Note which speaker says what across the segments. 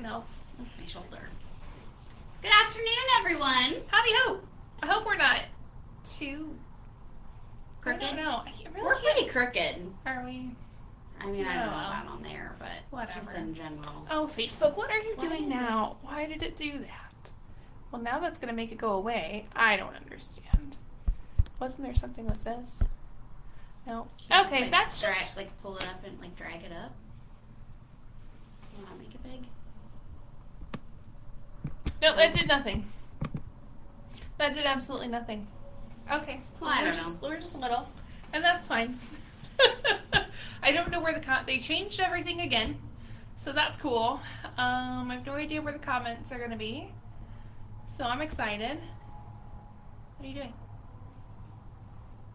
Speaker 1: No, that's my shoulder.
Speaker 2: Good afternoon, everyone.
Speaker 1: Howdy ho. I hope we're not too
Speaker 2: Crooked?
Speaker 1: I don't know.
Speaker 2: We're pretty crooked.
Speaker 1: Are we?
Speaker 2: I mean, I don't know
Speaker 1: No.
Speaker 2: about on there, but
Speaker 1: Whatever.
Speaker 2: just in general.
Speaker 1: Oh, Facebook, what are you
Speaker 2: Why
Speaker 1: doing
Speaker 2: did it-
Speaker 1: now? Why did it do that? Well, now that's going to make it go away. I don't understand. Wasn't there something with this? No. Okay,
Speaker 2: Like,
Speaker 1: that's just...
Speaker 2: like pull it up and like drag it up. You want to make it big?
Speaker 1: No, that did nothing. That did absolutely nothing. Okay.
Speaker 2: Well, I don't know.
Speaker 1: We're just little. And that's fine. I don't know where they changed everything again. So that's cool. I have no idea where the comments are going to be. So I'm excited. What are you doing?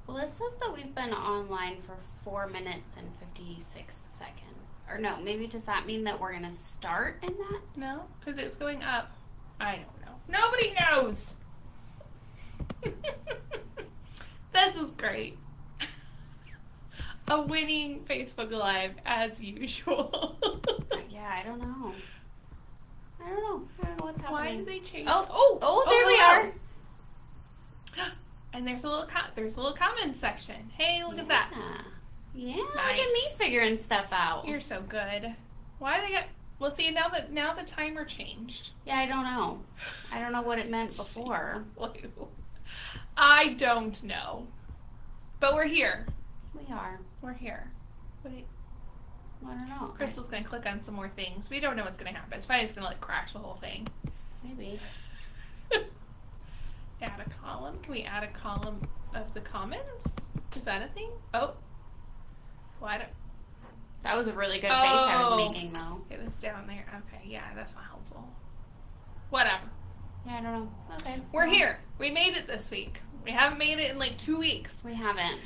Speaker 2: Well, it says that we've been online for 4 minutes and 56 seconds. Or no, maybe does that mean that we're going to start in that?
Speaker 1: No? Because it's going up. I don't know. Nobody knows! This is great. A winning Facebook Live as usual.
Speaker 2: Yeah, I don't know. I don't know what's happening.
Speaker 1: Why did they change?
Speaker 2: Oh, there we are.
Speaker 1: And there's a little comment section. Hey, look at that.
Speaker 2: Yeah,
Speaker 1: Nice.
Speaker 2: look at me figuring stuff out.
Speaker 1: You're so good. Why they got? Well, see now the timer changed.
Speaker 2: Yeah, I don't know. I don't know what it meant before.
Speaker 1: I don't know. But we're here.
Speaker 2: We are.
Speaker 1: We're here.
Speaker 2: I don't know.
Speaker 1: Crystal's gonna click on some more things. We don't know what's gonna happen. It's probably just gonna like crash the whole thing.
Speaker 2: Maybe.
Speaker 1: Add a column. Can we add a column of the comments? Is that a thing? Oh. Well, I don't.
Speaker 2: That was a really good face I was
Speaker 1: Oh.
Speaker 2: making, though.
Speaker 1: It was down there. Okay, yeah, that's not helpful. Whatever.
Speaker 2: Yeah, I don't know. Okay.
Speaker 1: We're here. We made it this week. We haven't made it in like 2 weeks.
Speaker 2: We haven't.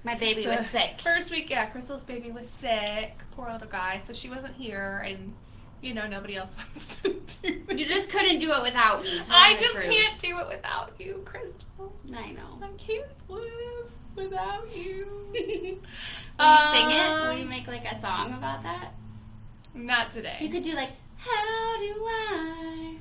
Speaker 2: My baby
Speaker 1: So,
Speaker 2: was sick.
Speaker 1: First week, yeah, Crystal's baby was sick. Poor little guy. So she wasn't here, and nobody else wants to do it.
Speaker 2: You just couldn't do it without me.
Speaker 1: I just can't do it without you, Crystal.
Speaker 2: I know.
Speaker 1: I can't live without you.
Speaker 2: Will you sing it? Will you make like a song about that?
Speaker 1: Not today.
Speaker 2: You could do like, how do I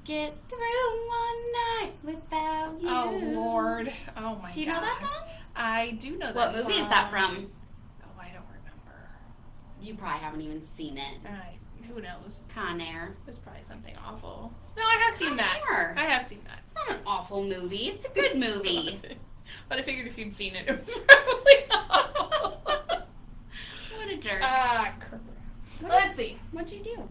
Speaker 2: get through one night without you?
Speaker 1: Oh, Lord. Oh, my God.
Speaker 2: Do you know that song?
Speaker 1: I do know that
Speaker 2: What movie is that from?
Speaker 1: Oh, I don't remember.
Speaker 2: You probably haven't even seen it.
Speaker 1: Who knows?
Speaker 2: Con Air.
Speaker 1: It was probably something awful. No, I have seen that.
Speaker 2: Con Air.
Speaker 1: I have seen that.
Speaker 2: It's not an awful movie. It's a good movie.
Speaker 1: But I figured if you'd seen it, it was probably awful.
Speaker 2: What a jerk.
Speaker 1: Crap. Let's see.
Speaker 2: What'd you do?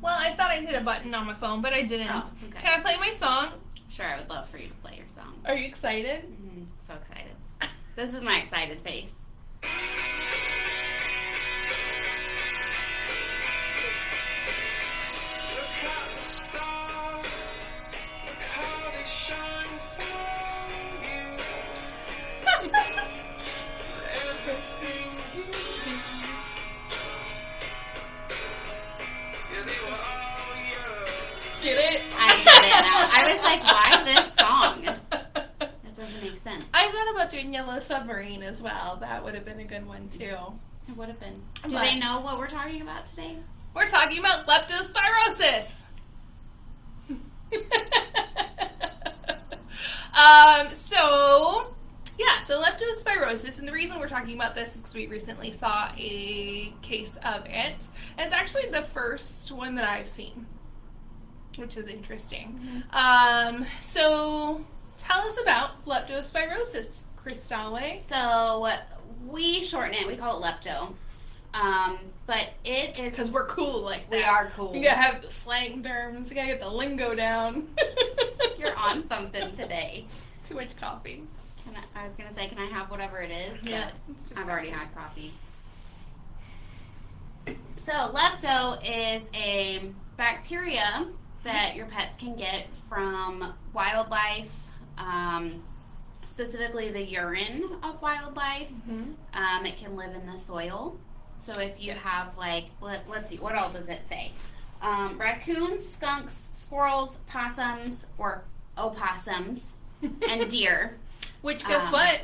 Speaker 1: Well, I thought I hit a button on my phone, but I didn't.
Speaker 2: Oh, okay.
Speaker 1: Can I play my song?
Speaker 2: Sure, I would love for you to play your song.
Speaker 1: Are you excited?
Speaker 2: So excited. This is my excited face.
Speaker 1: Get it?
Speaker 2: I get it now. I was like, why this song? That doesn't make sense.
Speaker 1: I thought about doing Yellow Submarine as well. That would have been a good one, too.
Speaker 2: It would have been. Do
Speaker 1: But-
Speaker 2: they know what we're talking about today?
Speaker 1: We're talking about leptospirosis. So leptospirosis, and the reason we're talking about this is because we recently saw a case of it. And it's actually the first one that I've seen, which is interesting. So tell us about leptospirosis, Cristale.
Speaker 2: So we shorten it. We call it lepto. But it is...
Speaker 1: Because we're cool like that.
Speaker 2: We are cool.
Speaker 1: You gotta have the slang terms. You gotta get the lingo down.
Speaker 2: You're on something today.
Speaker 1: Too much coffee.
Speaker 2: I was going to say, can I have whatever it is?
Speaker 1: Yeah.
Speaker 2: But I've already had coffee. So lepto is a bacteria that your pets can get from wildlife, specifically the urine of wildlife. It can live in the soil. So if you have, like, let's see, what all does it say? Raccoons, skunks, squirrels, possums, or opossums, and deer.
Speaker 1: Which, guess what?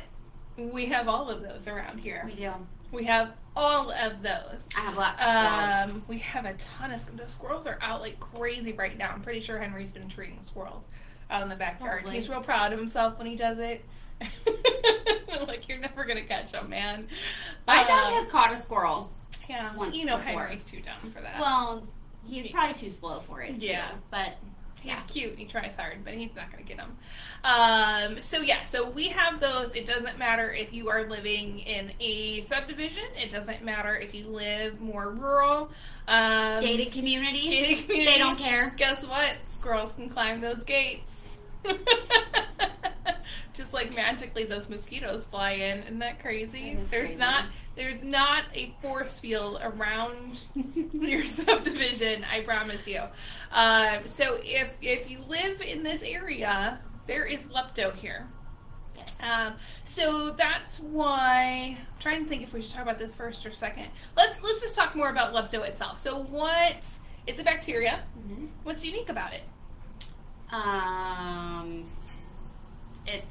Speaker 1: We have all of those around here.
Speaker 2: We do.
Speaker 1: We have all of those.
Speaker 2: I have lots of squirrels.
Speaker 1: We have a ton of the squirrels are out like crazy right now. I'm pretty sure Henry's been treating squirrels out in the backyard.
Speaker 2: Probably.
Speaker 1: He's real proud of himself when he does it. Like, you're never gonna catch him, man.
Speaker 2: My dog has caught a squirrel.
Speaker 1: Yeah,
Speaker 2: once
Speaker 1: you know
Speaker 2: before.
Speaker 1: Henry's too dumb for that.
Speaker 2: Well, he's probably too slow for it.
Speaker 1: Yeah.
Speaker 2: Too, but
Speaker 1: he's
Speaker 2: yeah.
Speaker 1: cute and he tries hard, but he's not going to get them. So we have those. It doesn't matter if you are living in a subdivision. It doesn't matter if you live more rural.
Speaker 2: Gated community. They don't care.
Speaker 1: Guess what? Squirrels can climb those gates. Just like magically those mosquitoes fly in. Isn't that crazy? There's not a force field around your subdivision, I promise you. So if you live in this area, there is lepto here.
Speaker 2: Yes.
Speaker 1: So that's why I'm trying to think if we should talk about this first or second. Let's just talk more about lepto itself. So it's a bacteria.
Speaker 2: Mm-hmm.
Speaker 1: What's unique about it?
Speaker 2: It's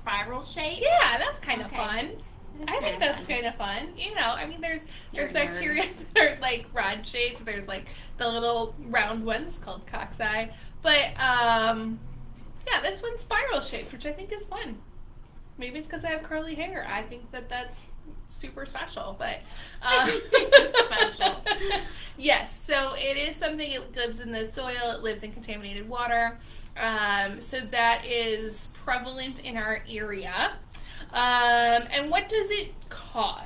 Speaker 2: spiral shape.
Speaker 1: Yeah, that's kind of
Speaker 2: Okay.
Speaker 1: fun. I think that's kind of fun. You know, I mean, there's
Speaker 2: You're a
Speaker 1: bacteria that are like rod shaped. There's like the little round ones called cocci. But yeah, this one's spiral shaped, which I think is fun. Maybe it's because I have curly hair. I think that's super special. But
Speaker 2: Special.
Speaker 1: Yes, so it is something. It lives in the soil. It lives in contaminated water. So that is prevalent in our area. And what does it cause?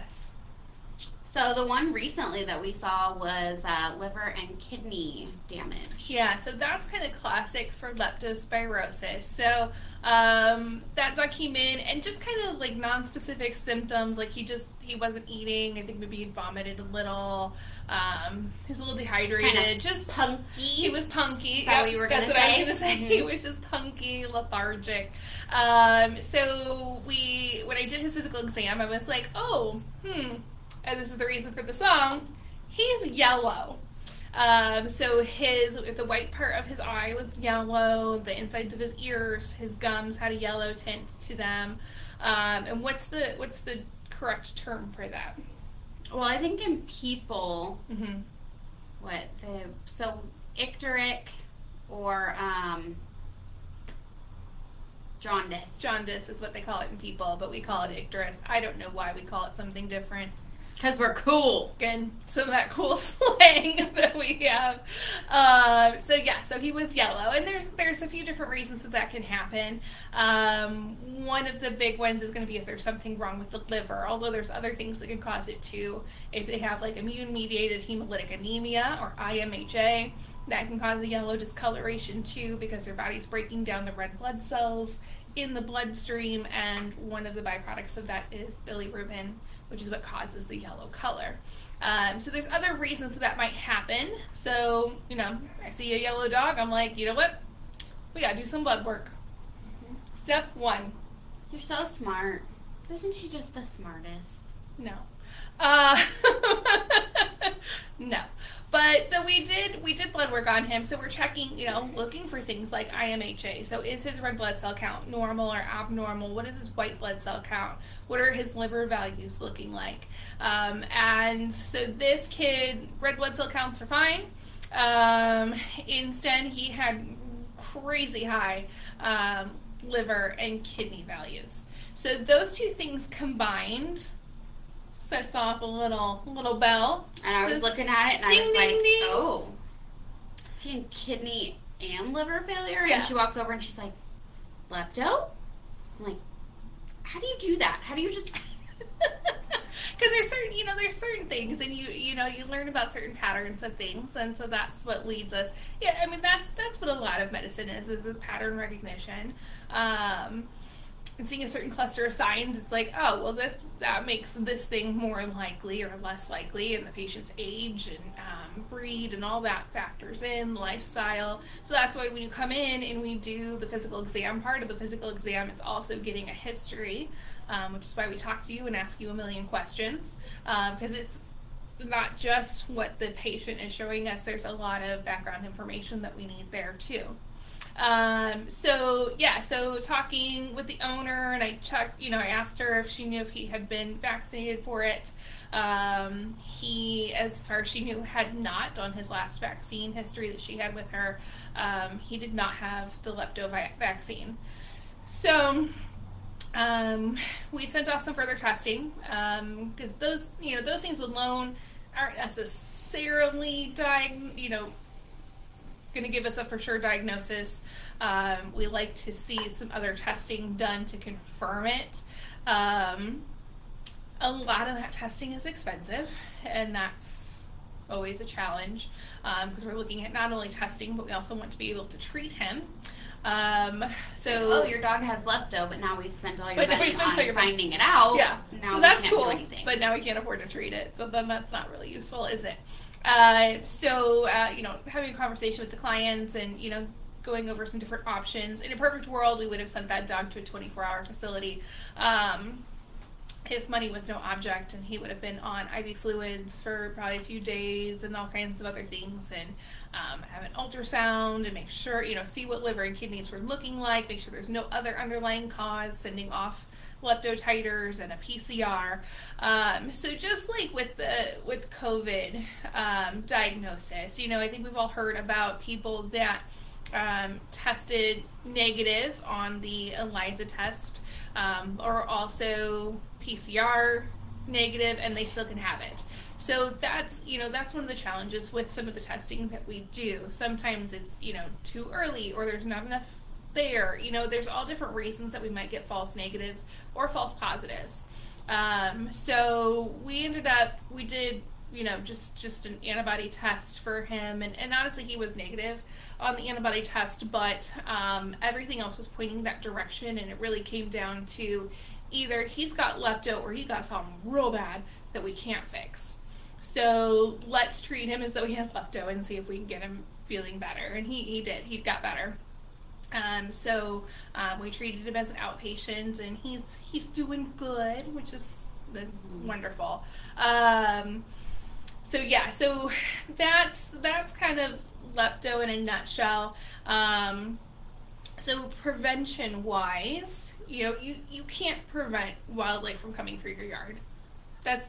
Speaker 2: So the one recently that we saw was liver and kidney damage.
Speaker 1: Yeah, so that's kind of classic for leptospirosis. So that dog came in and just kind of like non-specific symptoms, like he wasn't eating. I think maybe he vomited a little. He was a little dehydrated. Just
Speaker 2: punky.
Speaker 1: He was punky.
Speaker 2: Is that what you were
Speaker 1: That's
Speaker 2: gonna
Speaker 1: what I
Speaker 2: say?
Speaker 1: was going to say. He was just punky, lethargic. So when I did his physical exam, I was like, and this is the reason for the song, he's yellow. So the white part of his eye was yellow, the insides of his ears, his gums had a yellow tint to them. And what's the correct term for that?
Speaker 2: Well, I think in people,
Speaker 1: Mm-hmm.
Speaker 2: icteric or jaundice.
Speaker 1: Jaundice is what they call it in people, but we call it icterus. I don't know why we call it something different.
Speaker 2: Because we're cool.
Speaker 1: Again, some of that cool slang that we have. So he was yellow, and there's a few different reasons that can happen. One of the big ones is going to be if there's something wrong with the liver, although there's other things that can cause it too. If they have like immune-mediated hemolytic anemia or IMHA, that can cause a yellow discoloration too because their body's breaking down the red blood cells in the bloodstream, and one of the byproducts of that is bilirubin, which is what causes the yellow color. So there's other reasons that might happen. So, I see a yellow dog, I'm like, you know what? We gotta do some blood work. Mm-hmm. Step 1.
Speaker 2: You're so smart. Isn't she just the smartest?
Speaker 1: No. No. But so we did blood work on him. So we're checking, looking for things like IMHA. So is his red blood cell count normal or abnormal? What is his white blood cell count? What are his liver values looking like? And so this kid, red blood cell counts are fine. Instead, he had crazy high liver and kidney values. So those two things combined sets off a little bell.
Speaker 2: And I was looking at it and
Speaker 1: ding,
Speaker 2: I was
Speaker 1: ding,
Speaker 2: like,
Speaker 1: ding.
Speaker 2: oh, seeing kidney and liver failure?
Speaker 1: Yeah.
Speaker 2: And she walks over and she's like, lepto? I'm like, how do you do that? How do you just...
Speaker 1: Because there's certain things, and you learn about certain patterns of things, and so that's what leads us. Yeah, I mean that's what a lot of medicine is this pattern recognition. And seeing a certain cluster of signs, it's like, oh, well, that makes this thing more likely or less likely, and the patient's age and breed and all that factors in, lifestyle. So that's why when you come in and we do the physical exam, part of the physical exam is also getting a history, which is why we talk to you and ask you a million questions, because it's not just what the patient is showing us. There's a lot of background information that we need there too. So talking with the owner, and I checked, I asked her if she knew if he had been vaccinated for it. He, as far as she knew, had not on his last vaccine history that she had with her. He did not have the lepto vaccine. So we sent off some further testing because those things alone aren't necessarily going to give us a for sure diagnosis. We like to see some other testing done to confirm it. A lot of that testing is expensive, and that's always a challenge because we're looking at not only testing, but we also want to be able to treat him.
Speaker 2: Your dog has lepto, but now we've spent all your money on finding it out.
Speaker 1: Yeah,
Speaker 2: now
Speaker 1: so that's cool,
Speaker 2: anything.
Speaker 1: But now we can't afford to treat it, so then that's not really useful, is it? Having a conversation with the clients and, going over some different options. In a perfect world, we would have sent that dog to a 24-hour facility if money was no object, and he would have been on IV fluids for probably a few days and all kinds of other things, and have an ultrasound and make sure, see what liver and kidneys were looking like, make sure there's no other underlying cause, sending off lepto titers and a PCR. So just like with COVID diagnosis, I think we've all heard about people that tested negative on the ELISA test, or also PCR negative, and they still can have it. So that's one of the challenges with some of the testing that we do. Sometimes it's too early, or there's not enough there. There's all different reasons that we might get false negatives or false positives. So we did just an antibody test for him, and honestly he was negative on the antibody test, but everything else was pointing that direction, and it really came down to either he's got lepto or he got something real bad that we can't fix. So let's treat him as though he has lepto and see if we can get him feeling better. And he did. He got better. We treated him as an outpatient, and he's doing good, which is wonderful. So that's kind of lepto in a nutshell. So prevention-wise, you can't prevent wildlife from coming through your yard.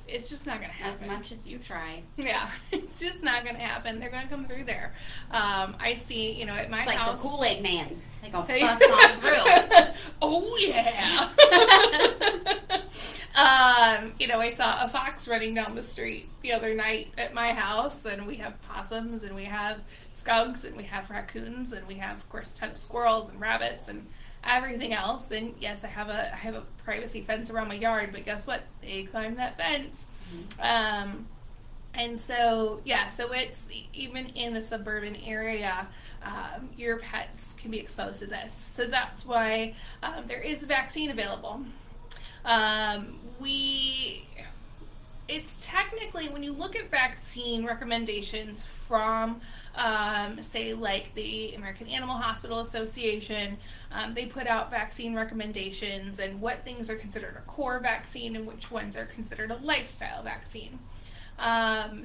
Speaker 1: It's just not going to happen.
Speaker 2: As much as you try.
Speaker 1: Yeah, it's just not going to happen. They're going to come through there. I see, at my house.
Speaker 2: It's like the Kool-Aid man. They go bust on through.
Speaker 1: Oh, yeah. I saw a fox running down the street the other night at my house, and we have possums, and we have skunks, and we have raccoons, and we have, of course, a ton of squirrels and rabbits and everything else. And yes, I have a privacy fence around my yard, but guess what? They climb that fence. Mm-hmm. And so it's even in the suburban area, your pets can be exposed to this. So that's why there is a vaccine available. It's technically, when you look at vaccine recommendations from say like the American Animal Hospital Association, they put out vaccine recommendations and what things are considered a core vaccine and which ones are considered a lifestyle vaccine.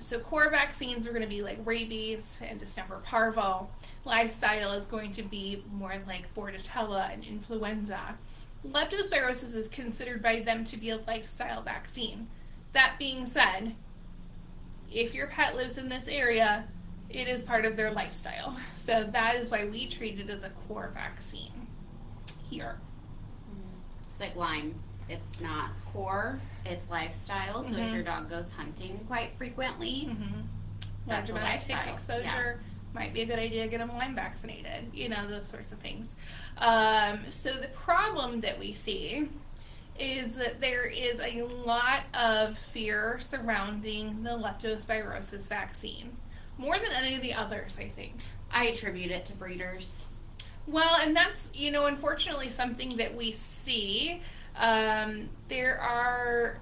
Speaker 1: So core vaccines are going to be like rabies and distemper parvo. Lifestyle is going to be more like bordetella and influenza. Leptospirosis is considered by them to be a lifestyle vaccine. That being said, if your pet lives in this area, it is part of their lifestyle. So that is why we treat it as a core vaccine here.
Speaker 2: It's like Lyme. It's not core, it's lifestyle. So if your dog goes hunting quite frequently, that's a lifestyle
Speaker 1: exposure. Might be a good idea to get them Lyme vaccinated, those sorts of things. So the problem that we see is that there is a lot of fear surrounding the leptospirosis vaccine. More than any of the others, I think.
Speaker 2: I attribute it to breeders.
Speaker 1: Well, and that's, unfortunately something that we see. There are,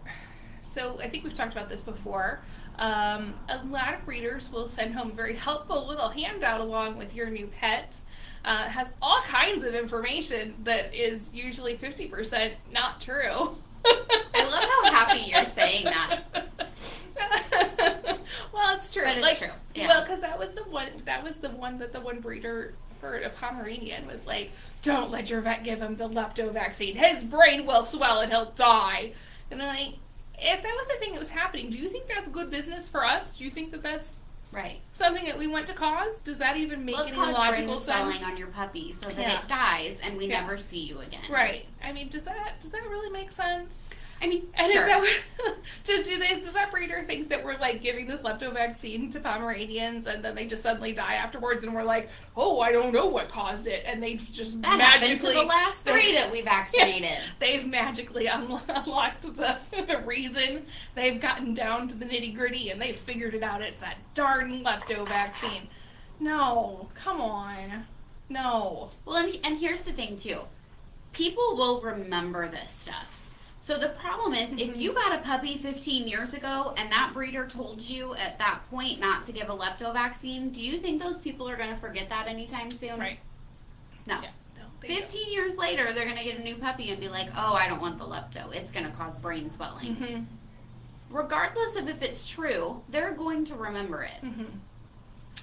Speaker 1: so I think we've talked about this before. A lot of breeders will send home a very helpful little handout along with your new pet. It has all kinds of information that is usually 50% not true.
Speaker 2: I love how happy you're saying that.
Speaker 1: Well, it's true.
Speaker 2: But it's true. Yeah.
Speaker 1: Well, because that was the one that the one breeder for a Pomeranian was like, don't let your vet give him the lepto vaccine. His brain will swell and he'll die. And I'm like, if that was the thing that was happening, do you think that's good business for us? Do you think that that's
Speaker 2: right
Speaker 1: something that we want to cause? Does that even make any logical sense?
Speaker 2: Swelling on your puppy so that it dies and we never see you again.
Speaker 1: Right. I mean, does that really make sense?
Speaker 2: I mean,
Speaker 1: and
Speaker 2: sure.
Speaker 1: Does that breeder think that we're like giving this lepto vaccine to Pomeranians and then they just suddenly die afterwards and we're like, oh, I don't know what caused it, and they just
Speaker 2: that
Speaker 1: magically
Speaker 2: happened to the last 3 that we vaccinated.
Speaker 1: Yeah, they've magically unlocked the reason. They've gotten down to the nitty gritty and they've figured it out. It's that darn lepto vaccine. No, come on, no.
Speaker 2: Well, and here's the thing too. People will remember this stuff. So the problem is, if you got a puppy 15 years ago and that breeder told you at that point not to give a lepto vaccine, do you think those people are going to forget that anytime soon?
Speaker 1: Right.
Speaker 2: No. Yeah, no 15 years later, they're going to get a new puppy and be like, oh, I don't want the lepto. It's going to cause brain swelling.
Speaker 1: Mm-hmm.
Speaker 2: Regardless of if it's true, they're going to remember it.
Speaker 1: Mm-hmm.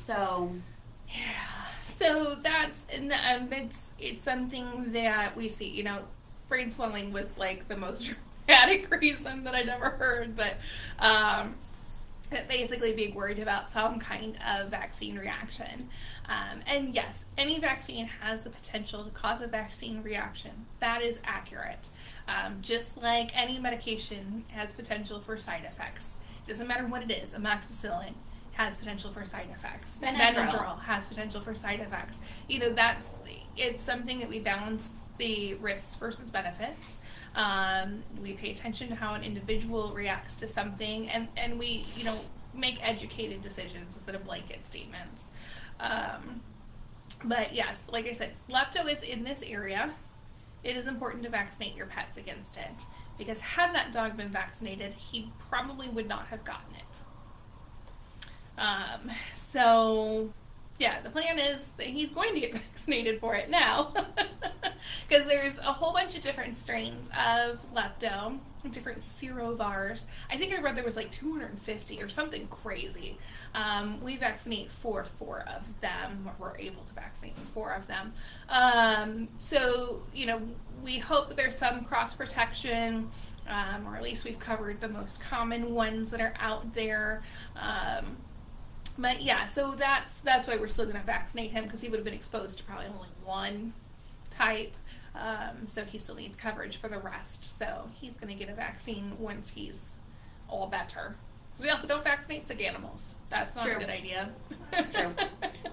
Speaker 2: So.
Speaker 1: Yeah. So that's, it's something that we see, you know. Brain swelling was like the most dramatic reason that I'd ever heard, but basically being worried about some kind of vaccine reaction. And yes, any vaccine has the potential to cause a vaccine reaction. That is accurate. Just like any medication has potential for side effects. It doesn't matter what it is. Amoxicillin has potential for side effects. Benadryl has potential for side effects. You know, it's something that we balance the risks versus benefits. We pay attention to how an individual reacts to something, and we, you know, make educated decisions instead of blanket statements. But yes, like I said, lepto is in this area. It is important to vaccinate your pets against it, because had that dog been vaccinated, he probably would not have gotten it. So yeah, the plan is that he's going to get vaccinated for it now, because there's a whole bunch of different strains of lepto, different serovars. I think I read there was like 250 or something crazy. We vaccinate for 4 of them, or we're able to vaccinate for 4 of them. So, you know, we hope that there's some cross protection, or at least we've covered the most common ones that are out there. But yeah, so that's why we're still going to vaccinate him, because he would have been exposed to probably only one type. So he still needs coverage for the rest. So he's going to get a vaccine once he's all better. We also don't vaccinate sick animals. That's not a good idea.
Speaker 2: True.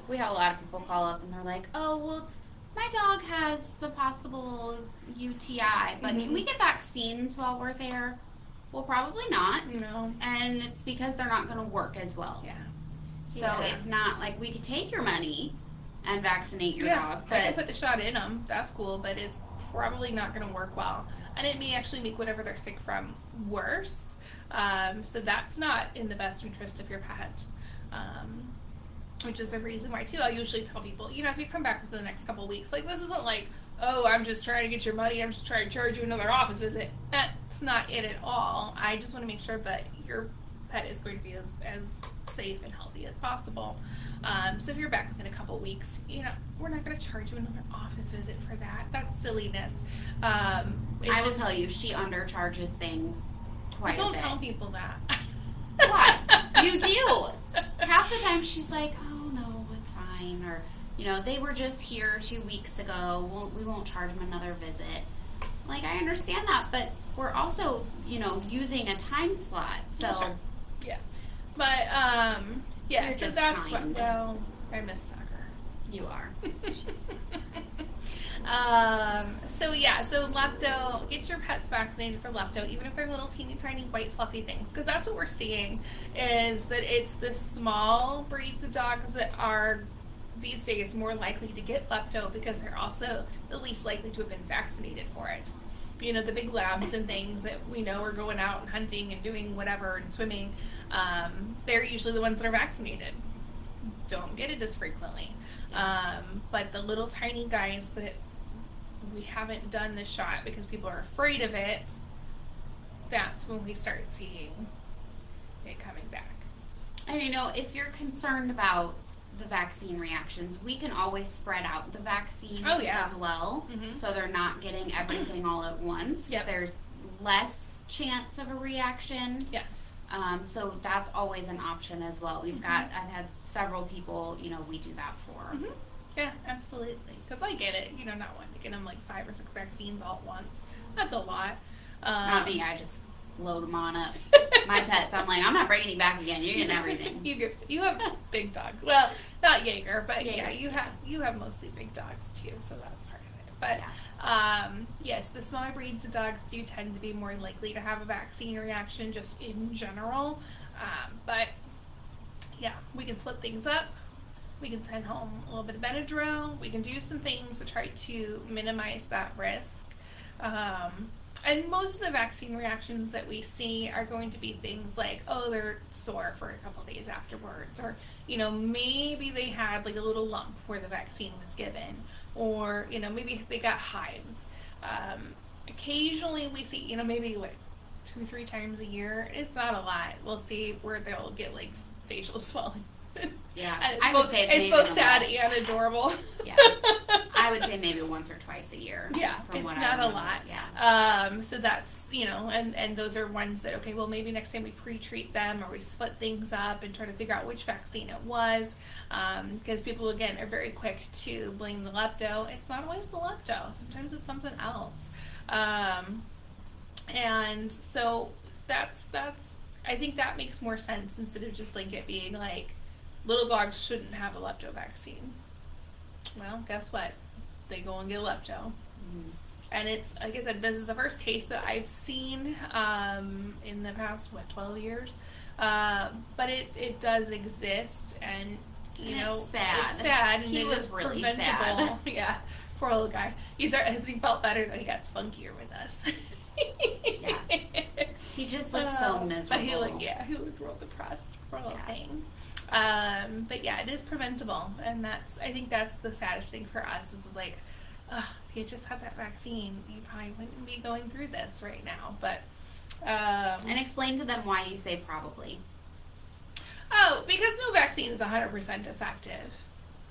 Speaker 2: We have a lot of people call up and they're like, oh, well, my dog has the possible UTI, but can we get vaccines while we're there? Well, probably not.
Speaker 1: No.
Speaker 2: And it's because they're not going to work as well.
Speaker 1: Yeah.
Speaker 2: So it's not like we could take your money and vaccinate your dog.
Speaker 1: But I can put the shot in them. That's cool, but it's probably not going to work well. And it may actually make whatever they're sick from worse. So that's not in the best interest of your pet. Which is the reason why, too, I usually tell people, you know, if you come back within the next couple of weeks, like, this isn't like, oh, I'm just trying to get your money, I'm just trying to charge you another office visit. That's not it at all. I just want to make sure that your pet is going to be as safe and healthy as possible. So if you're back within a couple of weeks, you know, we're not going to charge you another office visit for that. That's silliness.
Speaker 2: I will tell you, she undercharges things quite a bit.
Speaker 1: Don't tell people that.
Speaker 2: What? You do. Half the time she's like, oh no, it's fine. Or, you know, they were just here 2 weeks ago. We won't charge them another visit. Like, I understand that, but we're also, you know, using a time slot. So,
Speaker 1: sure. Yeah. But, yeah, so that's what, well, I miss soccer.
Speaker 2: You are.
Speaker 1: So yeah, so lepto, get your pets vaccinated for lepto, even if they're little teeny tiny white fluffy things, because that's what we're seeing, is that it's the small breeds of dogs that are these days more likely to get lepto, because they're also the least likely to have been vaccinated for it. You know, the big labs and things that we know are going out and hunting and doing whatever and swimming, they're usually the ones that are vaccinated. Don't get it as frequently. But the little tiny guys that we haven't done the shot because people are afraid of it, that's when we start seeing it coming back.
Speaker 2: And you know, if you're concerned about the vaccine reactions, we can always spread out the vaccine as well. So they're not getting everything all at once. There's less chance of a reaction. So that's always an option as well. I've had several people, you know, we do that for.
Speaker 1: Yeah, absolutely. Because I get it, you know, not wanting to get them like 5 or 6 vaccines all at once. That's a lot.
Speaker 2: Not me, I just load them on up. My pets, I'm like, I'm not bringing you back again. You're getting everything.
Speaker 1: You have big dogs. Well, not Jaeger, but yeah, you have mostly big dogs too, so that's part of it. But yes, the smaller breeds of dogs do tend to be more likely to have a vaccine reaction just in general. But yeah, we can split things up. We can send home a little bit of Benadryl. We can do some things to try to minimize that risk. And most of the vaccine reactions that we see are going to be things like, oh, they're sore for a couple of days afterwards, or, you know, maybe they had like a little lump where the vaccine was given, or, you know, maybe they got hives. Occasionally we see, you know, maybe like 2-3 times a year. It's not a lot. We'll see where they'll get like facial swelling.
Speaker 2: And
Speaker 1: it's both sad and adorable.
Speaker 2: I would say maybe once or twice a year.
Speaker 1: It's not a lot. So that's, you know, and those are ones that, okay, well, maybe next time we pre-treat them or we split things up and try to figure out which vaccine it was, because people, again, are very quick to blame the lepto. It's not always the lepto. Sometimes it's something else. And so that's I think that makes more sense instead of just like it being like, little dogs shouldn't have a lepto vaccine. Well, guess what? They go and get a lepto. And it's, like I said, this is the first case that I've seen in the past, 12 years? But it does exist, and, you know, it's sad. And
Speaker 2: he was really
Speaker 1: preventable. Yeah, poor little guy. He felt better that he got spunkier with us.
Speaker 2: He just looked so miserable.
Speaker 1: But he looked real depressed for a little thing. But yeah, it is preventable, and I think that's the saddest thing for us is like, if you just had that vaccine, you probably wouldn't be going through this right now. But
Speaker 2: and explain to them why you say probably.
Speaker 1: Oh, because no vaccine is 100% effective.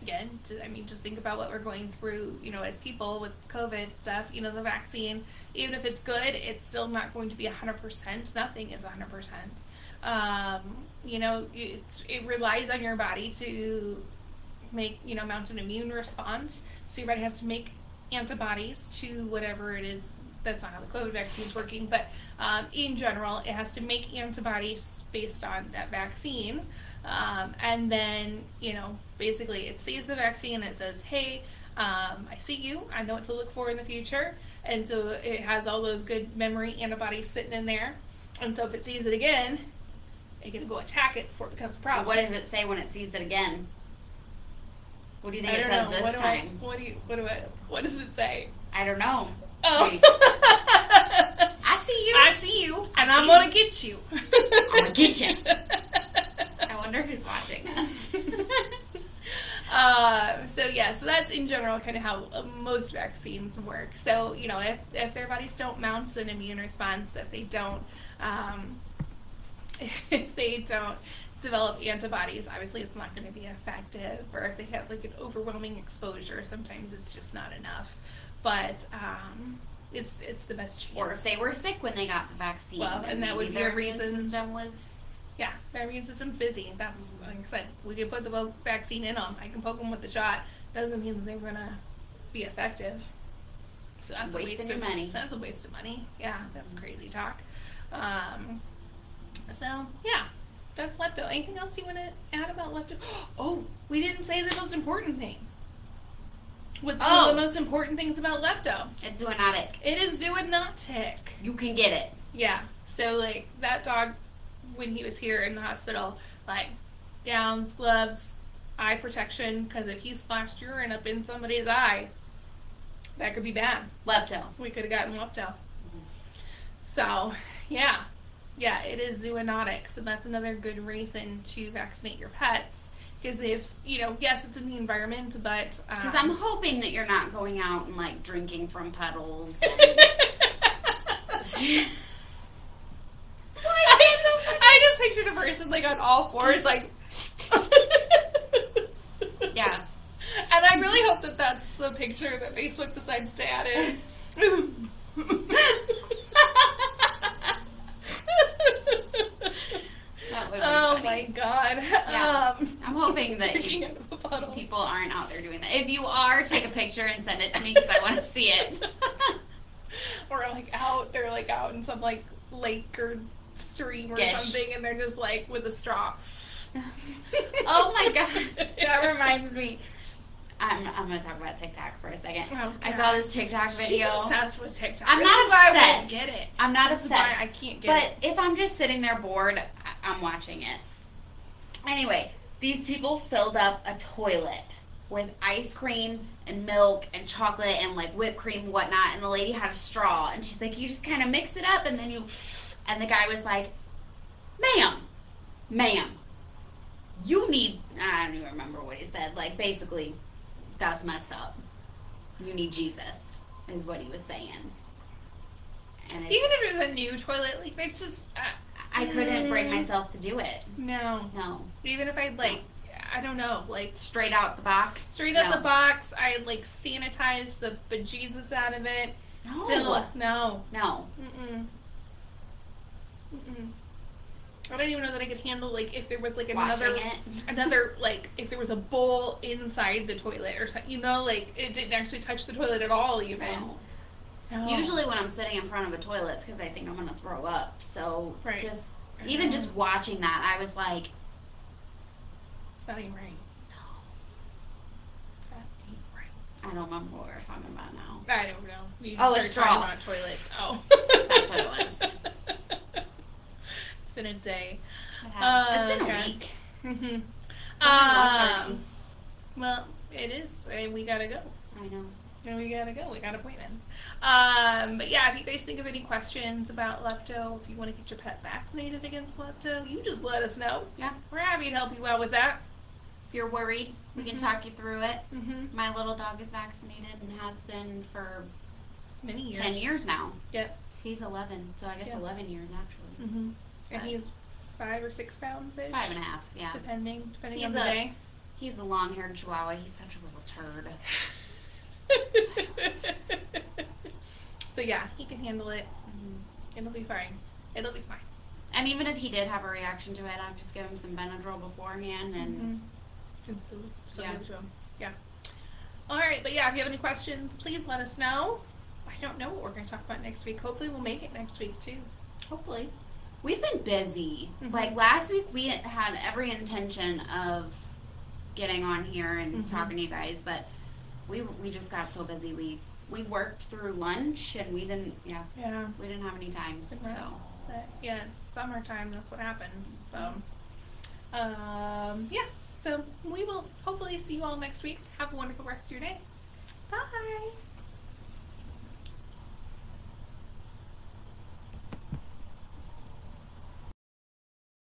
Speaker 1: Again, just think about what we're going through, you know, as people with COVID stuff. You know, the vaccine, even if it's good, it's still not going to be 100%. Nothing is 100%. You know, it relies on your body to mount an immune response. So your body has to make antibodies to whatever it is. That's not how the COVID vaccine is working, but in general, it has to make antibodies based on that vaccine. And then, you know, basically it sees the vaccine and it says, hey, I see you. I know what to look for in the future. And so it has all those good memory antibodies sitting in there. And so if it sees it again, it's going to go attack it before it becomes a problem.
Speaker 2: What does it say when it sees it again? What do you think it says this time?
Speaker 1: What does it say?
Speaker 2: I don't know.
Speaker 1: Oh.
Speaker 2: I see you.
Speaker 1: I see you, and I'm going to get you.
Speaker 2: I'm going to get you. I wonder who's watching us.
Speaker 1: So that's in general kind of how most vaccines work. So, you know, if their bodies don't mount an immune response, if they don't develop antibodies, obviously it's not going to be effective. Or if they have like an overwhelming exposure, sometimes it's just not enough. But it's the best chance.
Speaker 2: Or if they were sick when they got the vaccine,
Speaker 1: well, and that would be a reason.
Speaker 2: Yeah,
Speaker 1: their immune system's busy. That's, like I said, we can put the vaccine in them. I can poke them with the shot. Doesn't mean that they're gonna be effective. So that's a waste of money. That's a waste of money. Yeah, that's crazy talk. So yeah, that's lepto. Anything else you want to add about lepto? Oh, we didn't say the most important thing. What's one of the most important things about lepto?
Speaker 2: It's zoonotic.
Speaker 1: It is zoonotic.
Speaker 2: You can get it.
Speaker 1: Yeah. So like that dog, when he was here in the hospital, like gowns, gloves, eye protection, because if he splashed urine up in somebody's eye, that could be bad.
Speaker 2: Lepto.
Speaker 1: We could have gotten lepto. So yeah, it is zoonotic. So that's another good reason to vaccinate your pets. Because if, you know, yes, it's in the environment, but...
Speaker 2: Because I'm hoping that you're not going out and, like, drinking from puddles.
Speaker 1: I just pictured a person like on all fours, like.
Speaker 2: Yeah.
Speaker 1: And I really hope that that's the picture that Facebook decides to add in. Oh my god.
Speaker 2: Yeah. I'm hoping that people aren't out there doing that. If you are, take a picture and send it to me because I want to see it.
Speaker 1: Or they're like out in some like lake or stream or something, and they're just like with a straw.
Speaker 2: Oh my god. That reminds me. I'm going to talk about TikTok for a second. Oh, I saw this TikTok video.
Speaker 1: She's obsessed with TikTok.
Speaker 2: I'm not obsessed.
Speaker 1: I won't get it.
Speaker 2: I'm not obsessed.
Speaker 1: I can't get it.
Speaker 2: But if I'm just sitting there bored, I'm watching it. Anyway, these people filled up a toilet with ice cream and milk and chocolate and like whipped cream and whatnot, and the lady had a straw, and she's like, you just kind of mix it up, and then and the guy was like, ma'am, you need, I don't even remember what he said, like basically, that's messed up. You need Jesus, is what he was saying. And
Speaker 1: even if it was a new toilet, like it's just,
Speaker 2: I couldn't bring myself to do it.
Speaker 1: No. Even if I'd like, I don't know, like
Speaker 2: straight out the box.
Speaker 1: Out the box, I'd like sanitize the bejesus out of it.
Speaker 2: No.
Speaker 1: Still, no.
Speaker 2: Mm-mm.
Speaker 1: I don't even know that I could handle like if there was like
Speaker 2: another
Speaker 1: like if there was a bowl inside the toilet or something, you know, like it didn't actually touch the toilet at all even.
Speaker 2: No. Usually when I'm sitting in front of a toilet, it's because I think I'm going to throw up. So just watching that, I was like,
Speaker 1: that ain't right.
Speaker 2: No. That ain't right. I don't remember what we're talking about now.
Speaker 1: I don't know. You
Speaker 2: a straw.
Speaker 1: Talking about toilets. Oh.
Speaker 2: That's what it was.
Speaker 1: It's been a day.
Speaker 2: It's been a week.
Speaker 1: Mm-hmm. Well, it is. We gotta go.
Speaker 2: I know.
Speaker 1: And we gotta go. We got appointments. But yeah, if you guys think of any questions about lepto, if you want to get your pet vaccinated against lepto, you just let us know.
Speaker 2: Yeah.
Speaker 1: We're happy to help you out with that.
Speaker 2: If you're worried, we can talk you through it.
Speaker 1: Mm-hmm.
Speaker 2: My little dog is vaccinated and has been for
Speaker 1: many years.
Speaker 2: 10 years now.
Speaker 1: Yep.
Speaker 2: He's 11, so I guess 11 years actually.
Speaker 1: Mm-hmm. And he's 5 or 6 pounds-ish?
Speaker 2: 5.5, yeah.
Speaker 1: Depending on the day.
Speaker 2: He's a long-haired Chihuahua. He's such a little turd.
Speaker 1: So yeah, he can handle it. Mm-hmm. It'll be fine. And
Speaker 2: even if he did have a reaction to it, I'd just give him some Benadryl beforehand and
Speaker 1: yeah. All right, but yeah, if you have any questions, please let us know. I don't know what we're going to talk about next week. Hopefully we'll make it next week too. Hopefully.
Speaker 2: We've been busy. Like last week we had every intention of getting on here and talking to you guys, but we just got so busy. We worked through lunch and we didn't we didn't have any time.
Speaker 1: But yeah, it's summertime, that's what happens. So so we will hopefully see you all next week. Have a wonderful rest of your day. Bye.